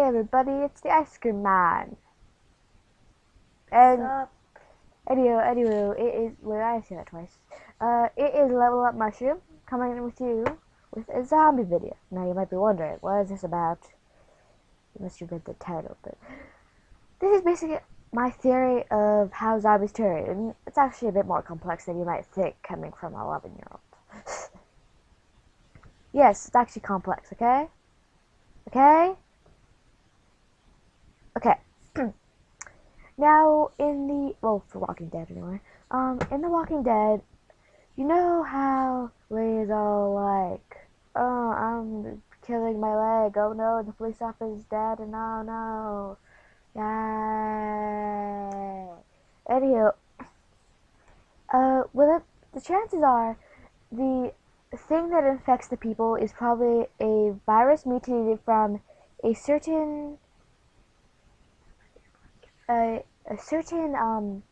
everybody, it's the Ice Cream Man. What's And up? anyway, it is. Wait, I say that twice. It is Level Up Mushroom coming with you with a zombie video. Now you might be wondering, what is this about? You must have read the title, but this is basically my theory of how zombies turn, and it's actually a bit more complex than you might think coming from an 11-year-old. Yes, it's actually complex. Okay. Okay. Okay. Now, for Walking Dead anyway, in The Walking Dead, you know how Ray's all like, oh, I'm killing my leg, oh no, the police officer is dead, and oh no, yay. Anywho, the chances are, the thing that infects the people is probably a virus mutated from a certain, a certain,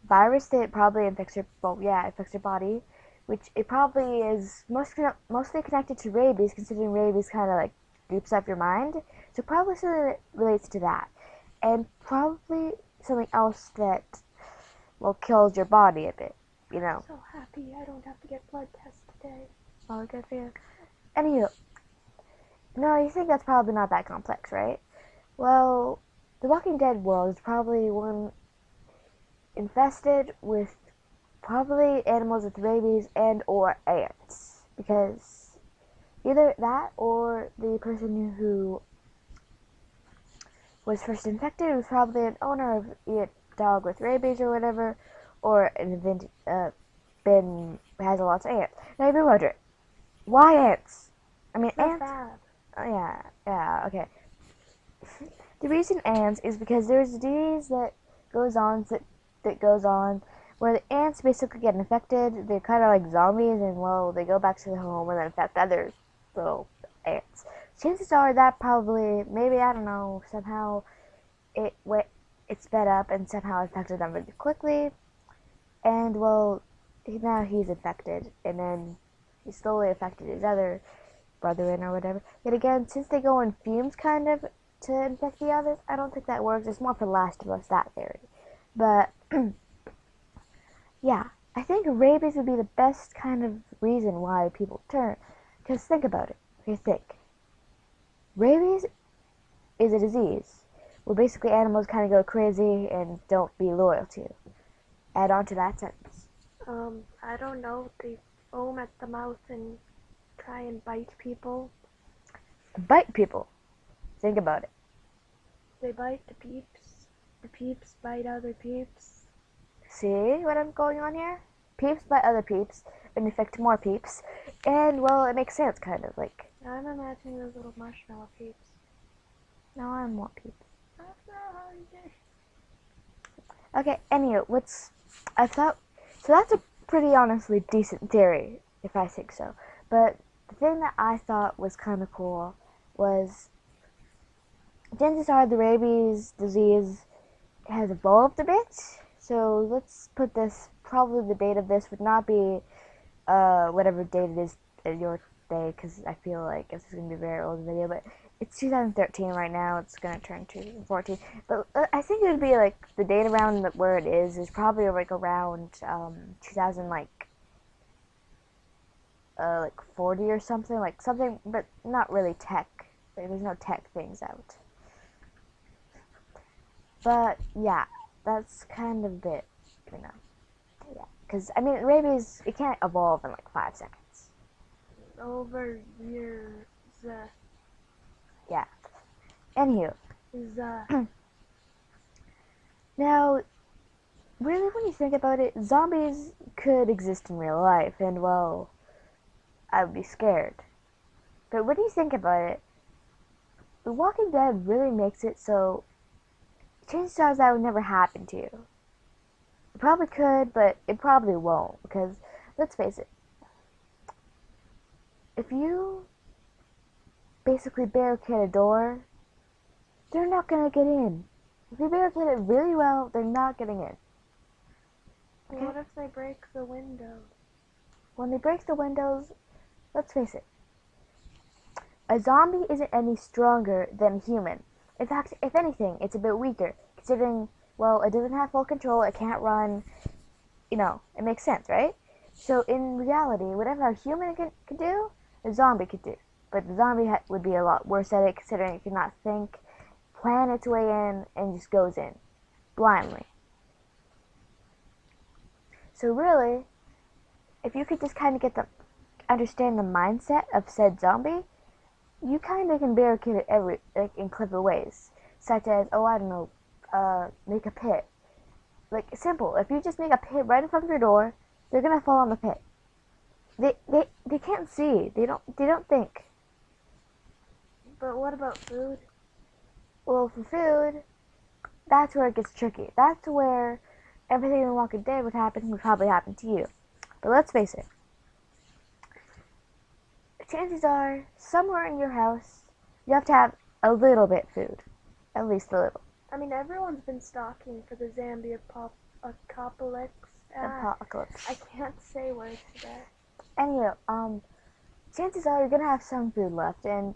virus that probably infects your body, which it probably is mostly connected to rabies, considering rabies kind of like goops up your mind. So probably something that relates to that, and probably something else that kills your body a bit. You know. So happy I don't have to get blood tests today. Oh, good for you. Anywho, no, you think that's probably not that complex, right? Well, the Walking Dead world is probably one infested with probably animals with rabies and or ants, because either that or the person who was first infected was probably an owner of a dog with rabies or whatever, or an event been has lots of ants. Now you'd be wondering, why ants? I mean, It's not ants. bad. Oh, yeah, okay. The reason ants is because there's a disease that goes on where the ants basically get infected. They're kind of like zombies, and they go back to the home and then infect other little ants. Chances are that probably, maybe, I don't know, somehow it sped up and somehow infected them really quickly, and now he's infected, and then he slowly affected his other brethren or whatever. Yet again, since they go in fumes kind of to infect the others, I don't think that works. It's more for Last of Us, that theory. But yeah, I think rabies would be the best kind of reason why people turn. Because think about it. Okay, think. Rabies is a disease where basically animals kind of go crazy and don't be loyal to you. Add on to that sentence. I don't know. They foam at the mouth and try and bite people. Bite people. Think about it. They bite the peeps. The peeps bite other peeps. See what I'm going on here? Peeps bite other peeps and infect more peeps. And, it makes sense, kind of. Like, I'm imagining those little marshmallow peeps. now I want peeps. Okay, anyway, I thought, so that's a pretty honestly decent theory, if I think so. But the thing that I thought was kind of cool was, chances are the rabies disease has evolved a bit. So let's put this, probably the date of this would not be whatever date it is in your day, because I feel like this is going to be a very old video, but it's 2013 right now. It's going to turn 2014. But I think it would be like the date around where it is probably like around 2000, like 40 or something, but not really tech. Like, there's no tech things out. But yeah, that's kind of it, you know. Yeah, because I mean, rabies, it can't evolve in like 5 seconds. Over years. Yeah. Anywho, Is now, really, when you think about it, zombies could exist in real life, and I would be scared. But when you think about it, The Walking Dead really makes it so chances are that would never happen to you. It probably could, but it probably won't, because let's face it, if you basically barricade a door, they're not gonna get in. If you barricade it really well, they're not getting in. Okay? What if they break the window? When they break the windows, let's face it, A zombie isn't any stronger than a human. In fact, if anything, it's a bit weaker, considering, well, it doesn't have full control, it can't run, it makes sense, right? So in reality, whatever a human can do, a zombie could do. But the zombie would be a lot worse at it, considering it cannot think, plan its way in, and just goes in, blindly. So really, if you could just kind of understand the mindset of said zombie, you kind of can barricade it in clever ways, such as, oh, I don't know, make a pit. Like, simple. If you just make a pit right in front of your door, they're gonna fall in the pit. They can't see. They don't think. But what about food? Well, for food, that's where it gets tricky. That's where everything in Walking Dead would probably happen to you. But let's face it. Chances are, somewhere in your house, you have to have a little bit food. At least a little. I mean, everyone's been stocking for the zombie apocalypse. Apocalypse. I can't say words today. Anyway, chances are you're gonna have some food left, and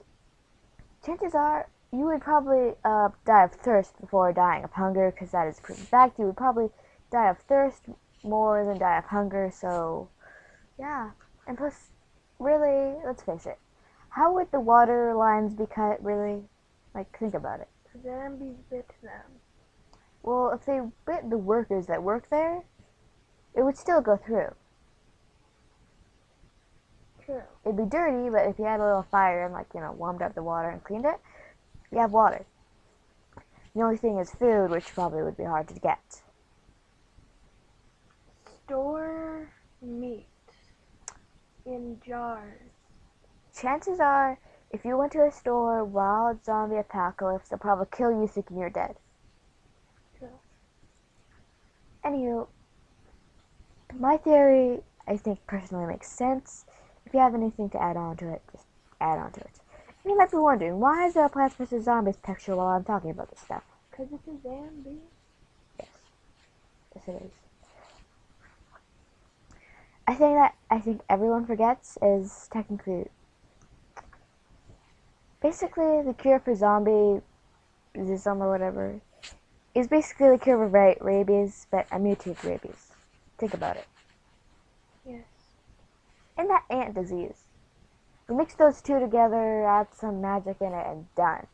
chances are you would probably die of thirst before dying of hunger, because that is a proven fact. You would probably die of thirst more than die of hunger, so yeah. And plus, really, let's face it, how would the water lines be cut, really? Like, think about it. Zombies bit them. Well, if they bit the workers that work there, it would still go through. True. It'd be dirty, but if you had a little fire and, warmed up the water and cleaned it, you have water. The only thing is food, which probably would be hard to get. Store meat in jars. Chances are, if you went to a store while it's zombie apocalypse, they'll probably kill you thinking you're dead. True. Anywho, my theory, I think, personally makes sense. If you have anything to add on to it, just add on to it. And you might be wondering, why is there a Plants vs. Zombies picture while I'm talking about this stuff? Because it's a zombie. Yes. Yes, it is. I think everyone forgets is technically, basically the cure for zombie or whatever is basically the cure for rabies, but a mutated rabies. Think about it. Yes. And that ant disease. We mix those two together, add some magic in it, and done.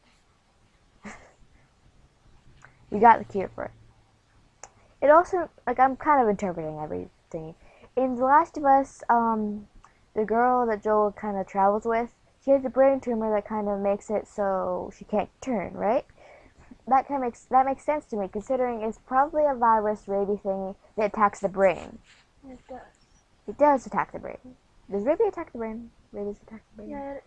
We got the cure for it. It also, I'm kind of interpreting everything. In The Last of Us, the girl that Joel kind of travels with, she has a brain tumor that kind of makes it so she can't turn, right? That makes sense to me, considering it's probably a virus, rabies thingy that attacks the brain. It does. It does attack the brain. Does rabies attack the brain? Rabies attack the brain? Yeah,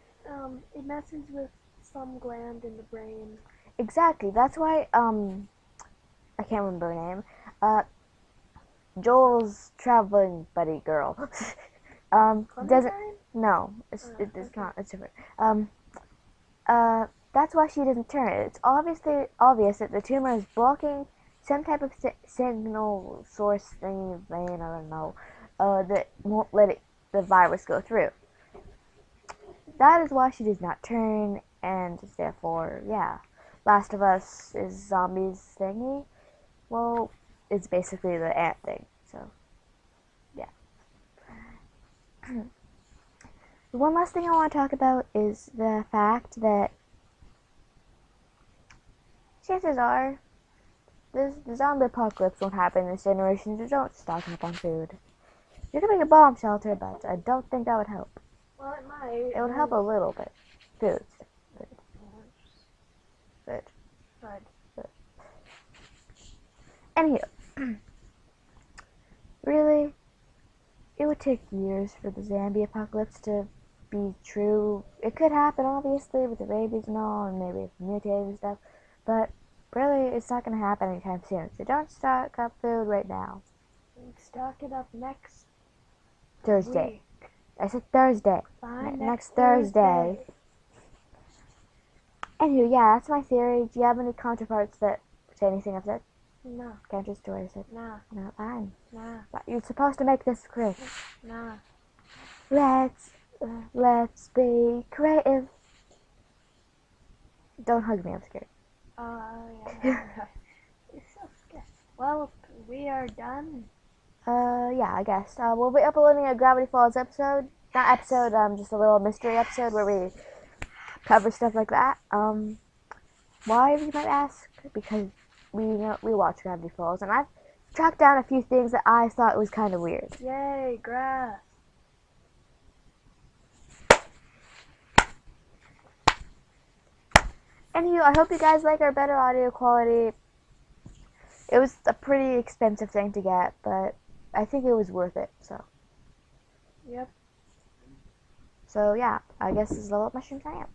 it messes with some gland in the brain. Exactly. That's why, I can't remember her name. Joel's traveling buddy girl. Doesn't. No, it's not. It's different. That's why she doesn't turn it. It's obviously obvious that the tumor is blocking some type of signal source thing, vein, I don't know, that won't let the virus go through. That is why she does not turn, and therefore, yeah, Last of Us is zombies thingy. Well, it's basically the ant thing, so, yeah. The one last thing I want to talk about is the fact that chances are the zombie apocalypse won't happen in this generation, so don't stock up on food. You can make a bomb shelter, but I don't think that would help. Well, it might. It would help a little bit. Food. Food. Anywho, really, it would take years for the zombie apocalypse to be true. It could happen, obviously, with the rabies and all, and maybe mutated and stuff, but really, it's not going to happen anytime soon. So don't stock up food right now. Stock it up next Thursday. week. I said Thursday. Fine, Next Thursday. Anyway, yeah, that's my theory. Do you have any counterparts that say anything of that? No. Counter to what I said? Nah. No, fine. Nah. But you're supposed to make this quick. Nah. Let's be creative. Don't hug me, I'm scared. Oh, yeah. You're so scared. Well, we are done. Yeah, I guess. We'll be uploading a Gravity Falls episode. Not episode, just a little mystery episode where we cover stuff like that. Why, you might ask? Because we watch Gravity Falls, and I've tracked down a few things that I thought was kind of weird. Yay, grass. Anywho, I hope you guys like our better audio quality. It was a pretty expensive thing to get, but I think it was worth it, so. Yep. So yeah, I guess this is all what mushrooms I am.